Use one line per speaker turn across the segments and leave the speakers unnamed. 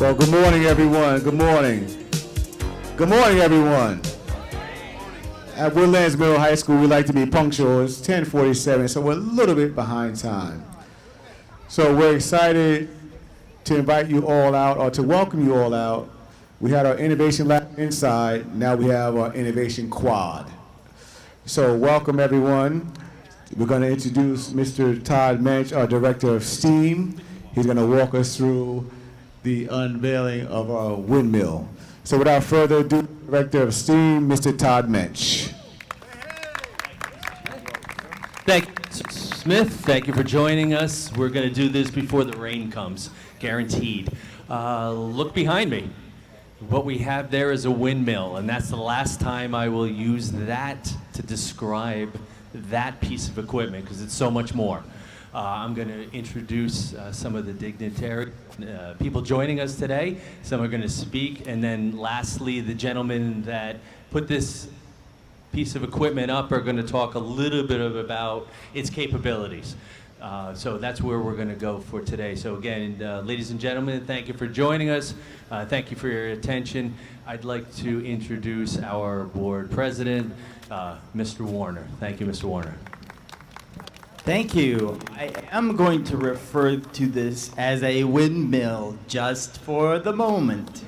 Well, good morning, everyone. Good morning. Good morning, everyone. At Woodlands Middle High School, we like to be punctual. It's 10:47, so we're a little bit behind time. So we're excited to invite you all out, or to welcome you all out. We had our Innovation Lab inside. Now we have our Innovation Quad. So welcome, everyone. We're going to introduce Mr. Todd Mensch, our Director of STEAM. He's going to walk us through the unveiling of our windmill. So without further ado, Director of STEAM, Mr. Todd Mensch.
Thank you, Mr. Smith. Thank you for joining us. We're going to do this before the rain comes, guaranteed. Look behind me. What we have there is a windmill, and that's the last time I will use that to describe that piece of equipment, because it's so much more. I'm going to introduce some of the dignitary people joining us today. Some are going to speak, and then lastly, the gentlemen that put this piece of equipment up are going to talk a little bit about its capabilities. So that's where we're going to go for today. So again, ladies and gentlemen, thank you for joining us. Thank you for your attention. I'd like to introduce our board president, Mr. Warner. Thank you, Mr. Warner.
Thank you. I am going to refer to this as a windmill just for the moment.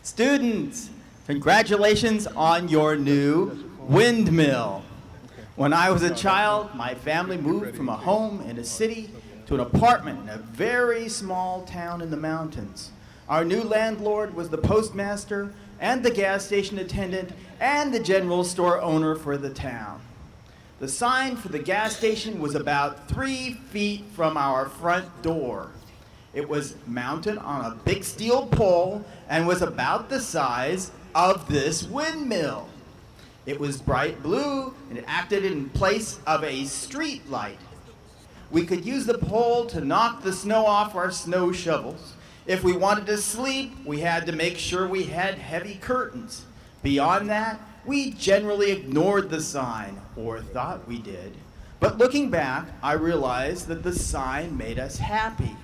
Students, congratulations on your new windmill. When I was a child, my family moved from a home in a city to an apartment in a very small town in the mountains. Our new landlord was the postmaster and the gas station attendant and the general store owner for the town. The sign for the gas station was about 3 feet from our front door. It was mounted on a big steel pole and was about the size of this windmill. It was bright blue and it acted in place of a street light. We could use the pole to knock the snow off our snow shovels. If we wanted to sleep, we had to make sure we had heavy curtains. Beyond that, we generally ignored the sign, or thought we did. But looking back, I realized that the sign made us happy.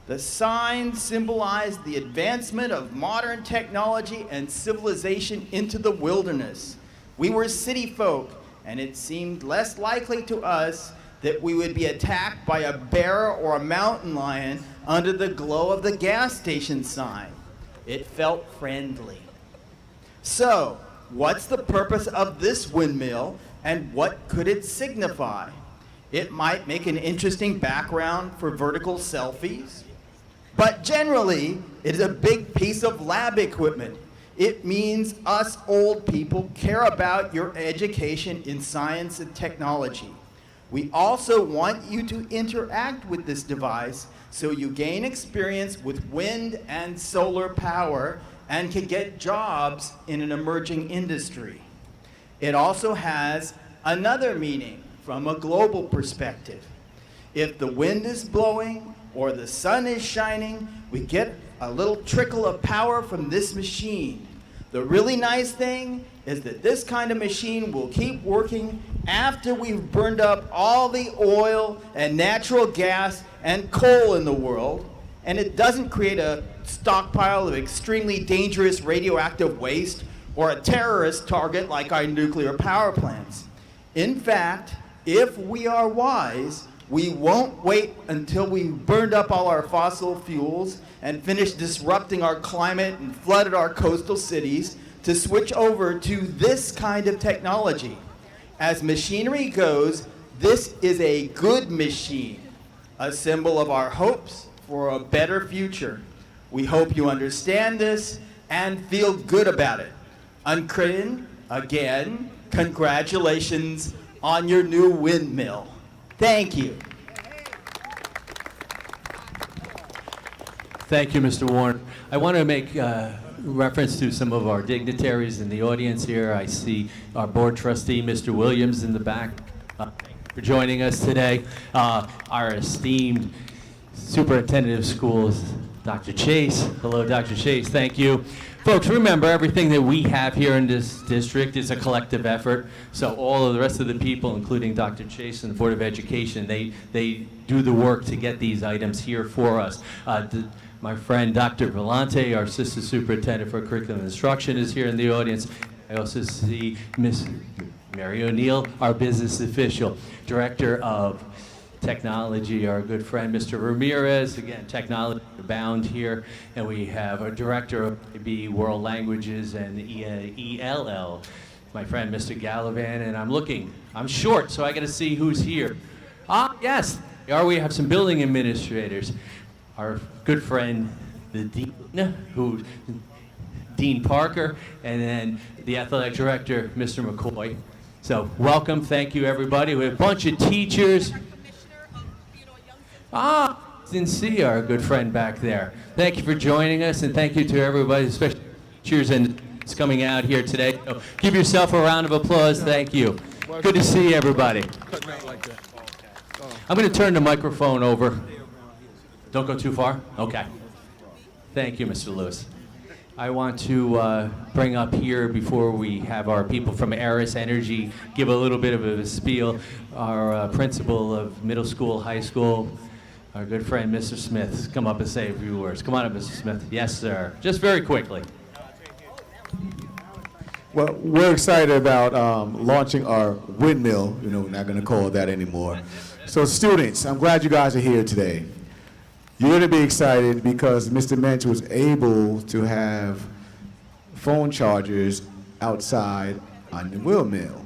The sign symbolized the advancement of modern technology and civilization into the wilderness. We were city folk, and it seemed less likely to us that we would be attacked by a bear or a mountain lion under the glow of the gas station sign. It felt friendly. So, what's the purpose of this windmill, and what could it signify? It might make an interesting background for vertical selfies, but generally, it is a big piece of lab equipment. It means us old people care about your education in science and technology. We also want you to interact with this device so you gain experience with wind and solar power and can get jobs in an emerging industry. It also has another meaning from a global perspective. If the wind is blowing or the sun is shining, we get a little trickle of power from this machine. The really nice thing is that this kind of machine will keep working after we've burned up all the oil and natural gas and coal in the world, and it doesn't create a stockpile of extremely dangerous radioactive waste or a terrorist target like our nuclear power plants. In fact, if we are wise, we won't wait until we've burned up all our fossil fuels and finished disrupting our climate and flooded our coastal cities to switch over to this kind of technology. As machinery goes, this is a good machine, a symbol of our hopes for a better future. We hope you understand this and feel good about it. Uncrin, again, congratulations on your new windmill. Thank you.
Thank you, Mr. Warner. I want to make reference to some of our dignitaries in the audience here. I see our board trustee, Mr. Williams, in the back. Thank you for joining us today. Our esteemed superintendent of schools, Dr. Chase. Hello, Dr. Chase. Thank you. Folks, remember, everything that we have here in this district is a collective effort. So all of the rest of the people, including Dr. Chase and the Board of Education, they do the work to get these items here for us. My friend Dr. Vellante, our Assistant Superintendent for Curriculum and Instruction, is here in the audience. I also see Miss Mary O'Neill, our business official, Director of Technology, our good friend Mr. Ramirez, again, technology abound here. And we have our Director of IB World Languages and ELL, my friend Mr. Gallivan. And I'm short, so I got to see who's here. Yes, we have some building administrators. Our good friend, the Dean, Dean Parker, and then the Athletic Director, Mr. McCoy. So welcome, thank you everybody. We have a bunch of teachers. Didn't see our good friend back there. Thank you for joining us, and thank you to everybody, especially teachers and coming out here today. So give yourself a round of applause, thank you. Good to see everybody. I'm going to turn the microphone over. Don't go too far? Okay. Thank you, Mr. Lewis. I want to bring up here, before we have our people from Aris Energy give a little bit of a spiel, our principal of middle school, high school, our good friend, Mr. Smith. Come up and say a few words. Come on up, Mr. Smith. Yes, sir. Just very quickly.
Well, we're excited about launching our windmill. We're not going to call it that anymore. So students, I'm glad you guys are here today. You're going to be excited because Mr. Mensch was able to have phone chargers outside on the windmill.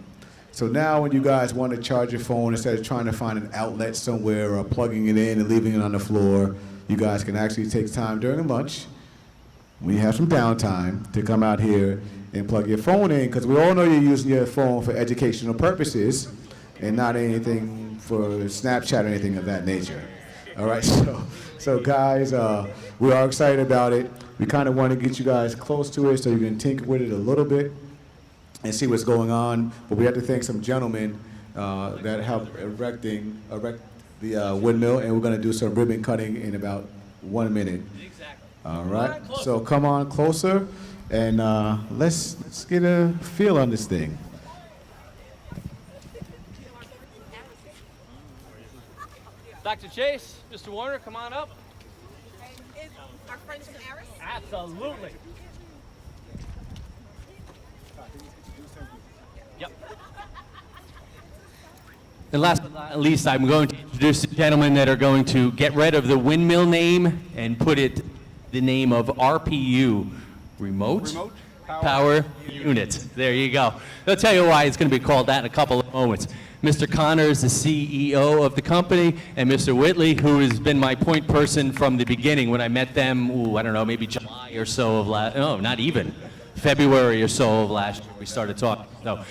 So now when you guys want to charge your phone, instead of trying to find an outlet somewhere or plugging it in and leaving it on the floor, you guys can actually take time during lunch, when you have some downtime, to come out here and plug your phone in, because we all know you're using your phone for educational purposes and not anything for Snapchat or anything of that nature. All right, so guys, we are excited about it. We kind of want to get you guys close to it so you can tinker with it a little bit and see what's going on. But we have to thank some gentlemen that helped erect the windmill, and we're going to do some ribbon cutting in about 1 minute.
Exactly.
All right, so come on closer, and let's get a feel on this thing.
Dr. Chase, Mr. Warner, come on up.
Is our friends from Aris?
Absolutely. Yep. And last but not least, I'm going to introduce the gentlemen that are going to get rid of the windmill name and put it the name of RPU, Remote Power Unit. There you go. I'll tell you why it's going to be called that in a couple of moments. Mr. Connor is the CEO of the company, and Mr. Whitley, who has been my point person from the beginning when I met them, I don't know, maybe July or so of not even, February or so of last year we started talking. So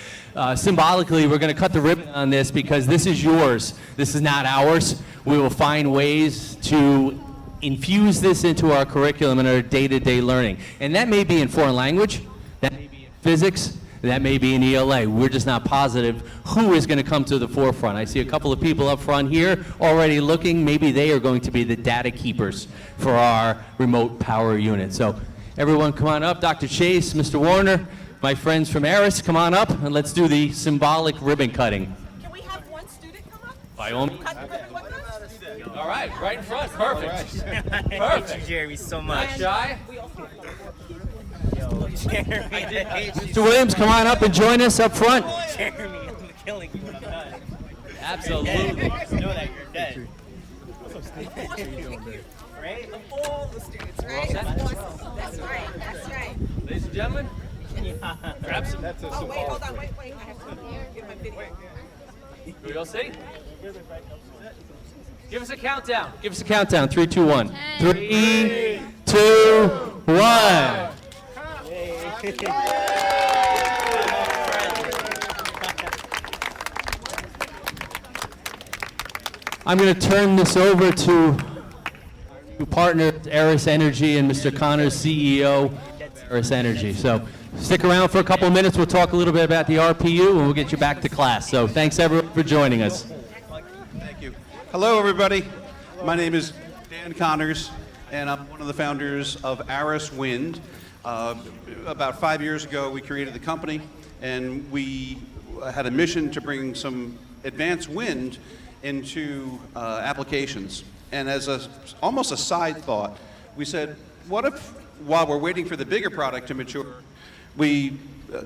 symbolically, we're going to cut the ribbon on this because this is yours. This is not ours. We will find ways to infuse this into our curriculum and our day-to-day learning. And that may be in foreign language, that may be in physics, that may be in ELA. We're just not positive who is going to come to the forefront. I see a couple of people up front here already looking. Maybe they are going to be the data keepers for our remote power unit. So everyone come on up. Dr. Chase, Mr. Warner, my friends from Aris, come on up, and let's do the symbolic ribbon cutting.
Can we have one student come up?
By all means.
Cut the ribbon with us?
All right, right in front. Perfect.
Thank you, Jeremy, so much.
Not shy.
Jeremy,
Mr. Williams, come on up and join us up front.
Jeremy, I'm killing you when I'm done.
Absolutely.
Just know that you're dead. Right?
All the students, right? That's right, that's right.
Ladies and gentlemen, grab some.
Oh, wait, hold on, wait. I have to get my video.
Do we all see? Give us a countdown. Give us a countdown. 3, 2, 1. 3, 2, 1. I'm going to turn this over to partner Aris Energy and Mr. Connors, CEO Aris Energy. So stick around for a couple of minutes. We'll talk a little bit about the RPU, and we'll get you back to class. So thanks, everyone, for joining us.
Thank you. Hello, everybody. My name is Dan Connors, and I'm one of the founders of Aris Wind. About 5 years ago, we created the company, and we had a mission to bring some advanced wind into applications. And as almost a side thought, we said, what if, while we're waiting for the bigger product to mature, we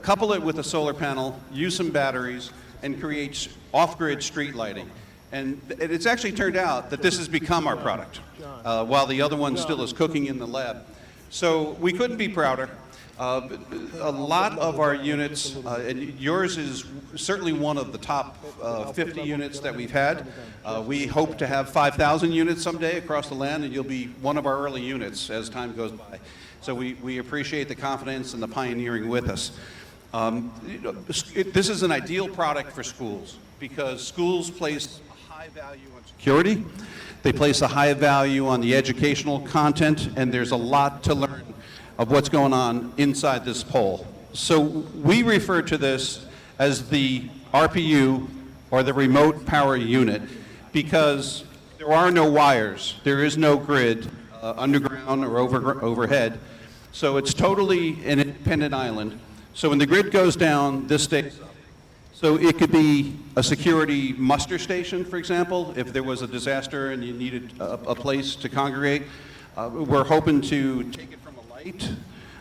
couple it with a solar panel, use some batteries, and create off-grid street lighting. And it's actually turned out that this has become our product, while the other one still is cooking in the lab. So we couldn't be prouder. A lot of our units, and yours is certainly one of the top 50 units that we've had. We hope to have 5,000 units someday across the land, and you'll be one of our early units as time goes by. So we appreciate the confidence and the pioneering with us. This is an ideal product for schools because schools place a high value on security. They place a high value on the educational content, and there's a lot to learn of what's going on inside this pole. So we refer to this as the RPU, or the remote power unit, because there are no wires, there is no grid, underground or overhead. So it's totally an independent island. So when the grid goes down, this stays up. So it could be a security muster station, for example, if there was a disaster and you needed a place to congregate. We're hoping to take it from a light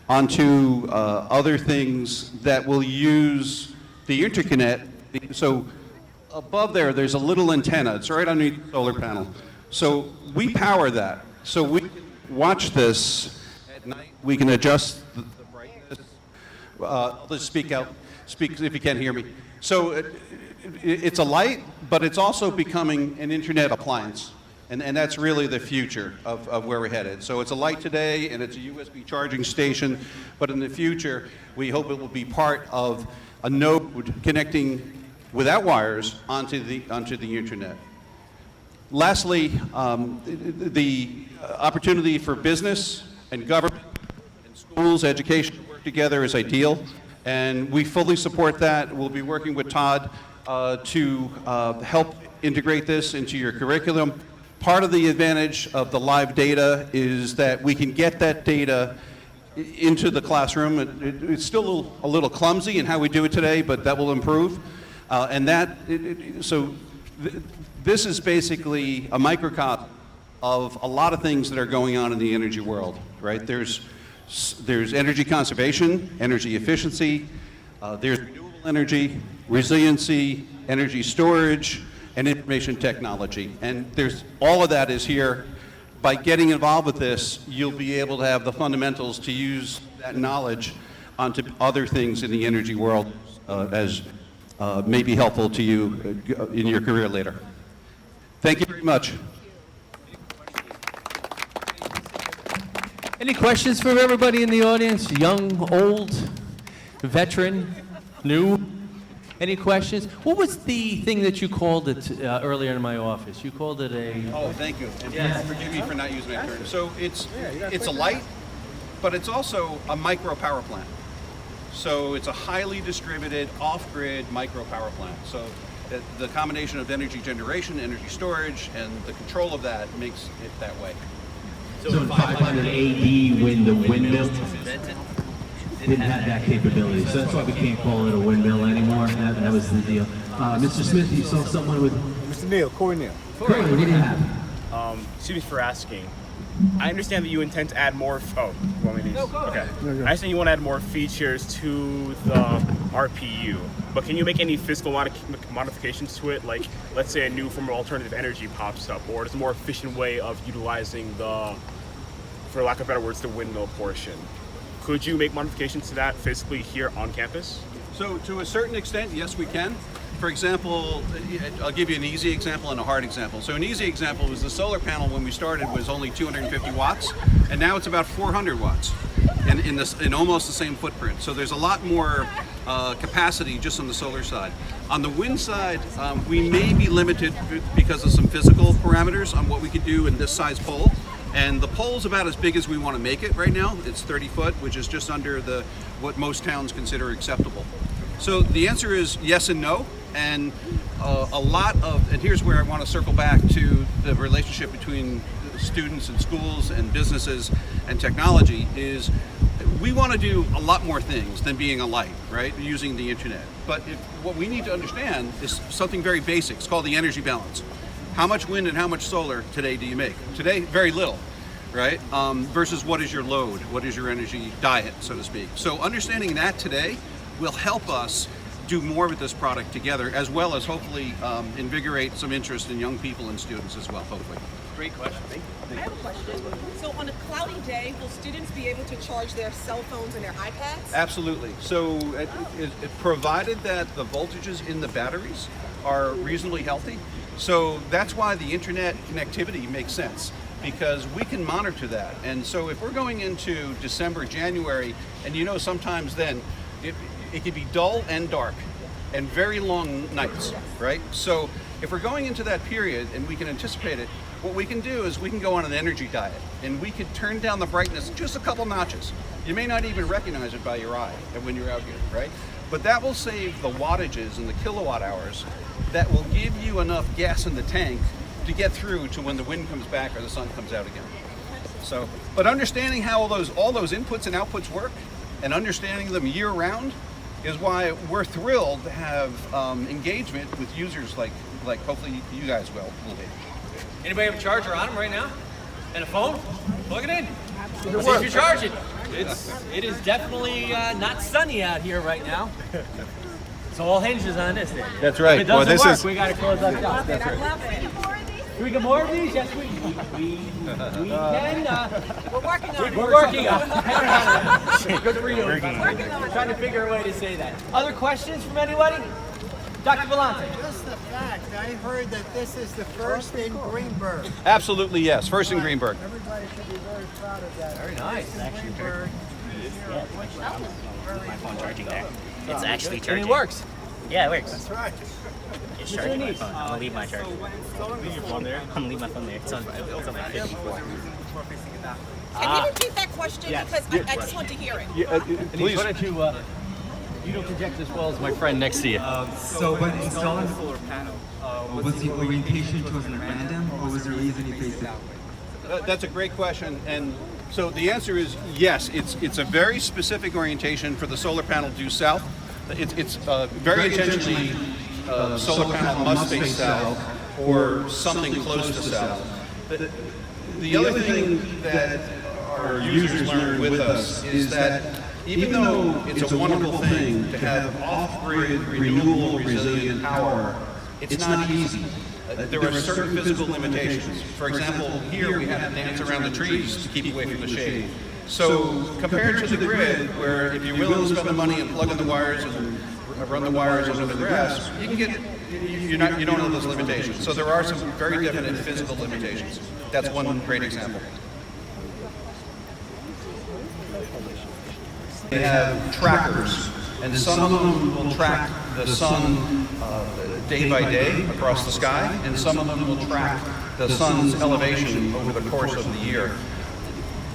onto other things that will use the interconnect. So above there, there's a little antenna. It's right underneath the solar panel. So we power that. So we can watch this at night. We can adjust the brightness. I'll just speak if you can't hear me. So it's a light, but it's also becoming an internet appliance. And that's really the future of where we're headed. So it's a light today, and it's a USB charging station, but in the future, we hope it will be part of a node connecting without wires onto the internet. Lastly, the opportunity for business and government and schools, education to work together is ideal, and we fully support that. We'll be working with Todd to help integrate this into your curriculum. Part of the advantage of the live data is that we can get that data into the classroom. It's still a little clumsy in how we do it today, but that will improve. This is basically a microcosm of a lot of things that are going on in the energy world, right? There's energy conservation, energy efficiency, there's renewable energy, resiliency, energy storage, and information technology. And all of that is here. By getting involved with this, you'll be able to have the fundamentals to use that knowledge onto other things in the energy world as may be helpful to you in your career later. Thank you very much.
Any questions from everybody in the audience? Young, old, veteran, new? Any questions? What was the thing that you called it earlier in my office? You called it a...
Oh, thank you. And forgive me for not using that term. So it's a light, but it's also a micro power plant. So it's a highly distributed, off-grid micro power plant. So the combination of energy generation, energy storage, and the control of that makes it that way.
So in 500 AD, when the windmill didn't have that capability, so that's why we can't call it a windmill anymore. That was the deal. Mr. Smith, you saw someone with...
Mr. Neal, Corey Neal.
Corey, what do you have?
Excuse me for asking. I understand that you intend to add more. You want me to? No, go ahead. Okay. I understand you want to add more features to the RPU, but can you make any physical modifications to it? Like, let's say a new form of alternative energy pops up, or it's a more efficient way of utilizing the, for lack of better words, the windmill portion. Could you make modifications to that physically here on campus?
So to a certain extent, yes, we can. For example, I'll give you an easy example and a hard example. So an easy example was the solar panel when we started was only 250 watts, and now it's about 400 watts in almost the same footprint. So there's a lot more capacity just on the solar side. On the wind side, we may be limited because of some physical parameters on what we could do in this size pole. And the pole's about as big as we want to make it right now. It's 30 foot, which is just under what most towns consider acceptable. So the answer is yes and no. And and here's where I want to circle back to the relationship between students and schools and businesses and technology is we want to do a lot more things than being a light, right? Using the internet. But what we need to understand is something very basic. It's called the energy balance. How much wind and how much solar today do you make? Today, very little. right? Versus what is your load, what is your energy diet, so to speak. So understanding that today will help us do more with this product together, as well as hopefully invigorate some interest in young people and students as well, hopefully.
Great question. Thank you.
I have a question. So on a cloudy day, will students be able to charge their cell phones and their iPads?
Absolutely. So provided that the voltages in the batteries are reasonably healthy, so that's why the internet connectivity makes sense, because we can monitor that. And so if we're going into December, January, and sometimes then it can be dull and dark and very long nights, right? So if we're going into that period and we can anticipate it, what we can do is we can go on an energy diet and we can turn down the brightness just a couple notches. You may not even recognize it by your eye when you're out here, right? But that will save the wattages and the kilowatt hours that will give you enough gas in the tank to get through to when the wind comes back or the sun comes out again. So, but understanding how all those inputs and outputs work and understanding them year round is why we're thrilled to have engagement with users like hopefully you guys will be.
Anybody have a charger on them right now? And a phone? Plug it in. See if you charge it. It is definitely not sunny out here right now. So all hinges on this thing.
That's right.
If it doesn't work, we got to close up shop. That's right. Can we get more of these? Yes, we can.
We're working on it.
We're working on it. Good for you. Trying to figure a way to say that. Other questions from anybody? Dr. Vellante.
Just the fact, I heard that this is the first in Greenberg.
Absolutely, yes. First in Greenberg.
Everybody should be very proud of that.
Very nice.
Actually, Greenberg.
My phone charging there. It's actually
And
charging.
it works.
Yeah, it works.
That's right.
It's charging my phone. I'm gonna leave my charger. Leave your phone there? I'm gonna leave my phone there. It's on like 54.
Can you repeat that question? Because I just want to hear it.
Please.
Why don't you don't project as well as my friend next to you.
So when installing solar panel, was the orientation chosen at random, or was there a reason you faced it?
That's a great question, and so the answer is yes. It's a very specific orientation for the solar panel due south. It's very intentionally solar panel must face south or something close to south. The other thing that our users learn with us is that even though it's a wonderful thing to have off-grid, renewable, resilient power, it's not easy. There are certain physical limitations. For example, here we have to dance around the trees to keep away from the shade. So compared to the grid, where if you're willing to spend the money and plug in the wires and run the wires under the grass, you can get, you don't have those limitations. So there are some very definite physical limitations. That's one great example. They have trackers, and some of them will track the sun day by day across the sky, and some of them will track the sun's elevation over the course of the year.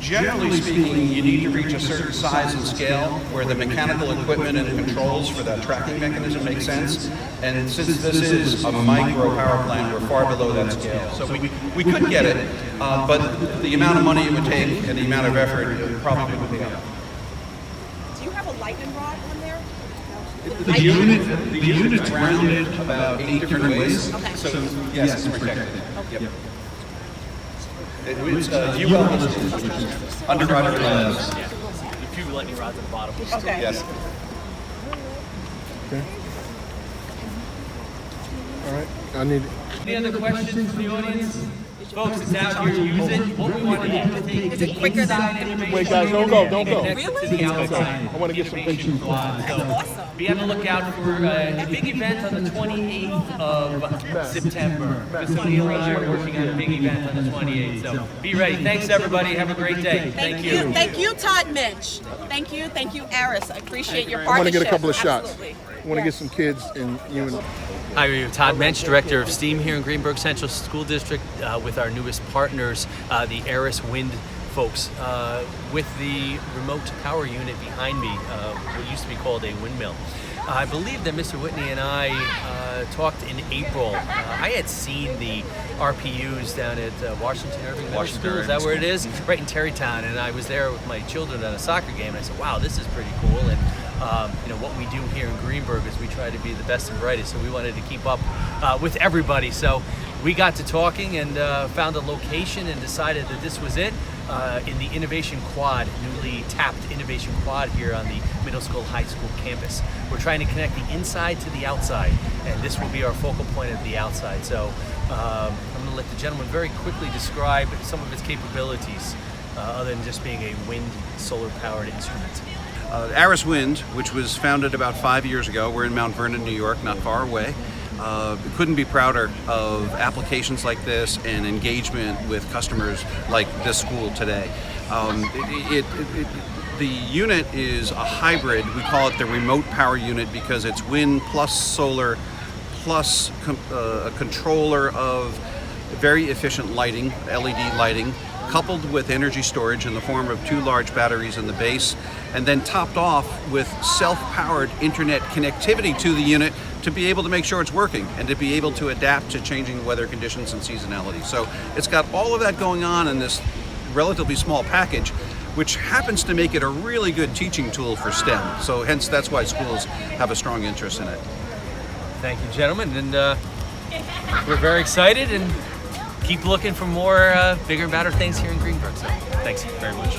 Generally speaking, you need to reach a certain size and scale where the mechanical equipment and controls for that tracking mechanism make sense. And since this is a micro power plant, we're far below that scale. So we could get it, but the amount of money it would take and the amount of effort probably wouldn't be enough.
Do you have a lightning rod on there?
The unit's rounded about 8 different ways.
Okay.
So yes, it's protected. Yep. It's UL underwriter labs.
Yeah. A few lightning rods at the bottom.
Okay.
Yes.
Okay. All right. I need.
Any other questions from the audience? Folks, it's out here, use it. What we want to do is take
Is it quicker than?
information.
Wait, guys, don't go, don't go.
Connect it to the outside.
I want to get some pictures.
So be on the lookout for a big event on the 28th of September. Miss O'Neill and I are working on a big event on the 28th. So be ready. Thanks, everybody. Have a great day. Thank you.
Thank you, Todd Minch. Thank you, Aris. I appreciate your
I
partnership.
want to get a couple of shots.
Absolutely.
I want to get some kids and you and.
Hi, I'm Todd Mensch, Director of STEAM here in Greenberg Central School District with our newest partners, the Aris Wind folks, with the remote power unit behind me, what used to be called a windmill. I believe that Mr. Whitney and I talked in April. I had seen the RPUs down at Washington Irving Middle School. Is that where it is? Right in Terrytown. And I was there with my children at a soccer game. And I said, wow, this is pretty cool. And what we do here in Greenberg is we try to be the best and brightest. So we wanted to keep up with everybody. So we got to talking and found a location and decided that this was it.
in the Innovation Quad, newly tapped Innovation Quad here on the middle school, high school campus. We're trying to connect the inside to the outside, and this will be our focal point of the outside. So I'm going to let the gentleman very quickly describe some of its capabilities, other than just being a wind solar-powered instrument.
Aris Wind, which was founded about 5 years ago, we're in Mount Vernon, New York, not far away. Couldn't be prouder of applications like this and engagement with customers like this school today. The unit is a hybrid. We call it the remote power unit because it's wind plus solar plus a controller of very efficient lighting, LED lighting, coupled with energy storage in the form of 2 large batteries in the base, and then topped off with self-powered internet connectivity to the unit to be able to make sure it's working and to be able to adapt to changing weather conditions and seasonality. So it's got all of that going on in this relatively small package, which happens to make it a really good teaching tool for STEM. So hence that's why schools have a strong interest in it.
Thank you, gentlemen, and we're very excited and keep looking for more bigger and badder things here in Greenbrook. So thanks very much.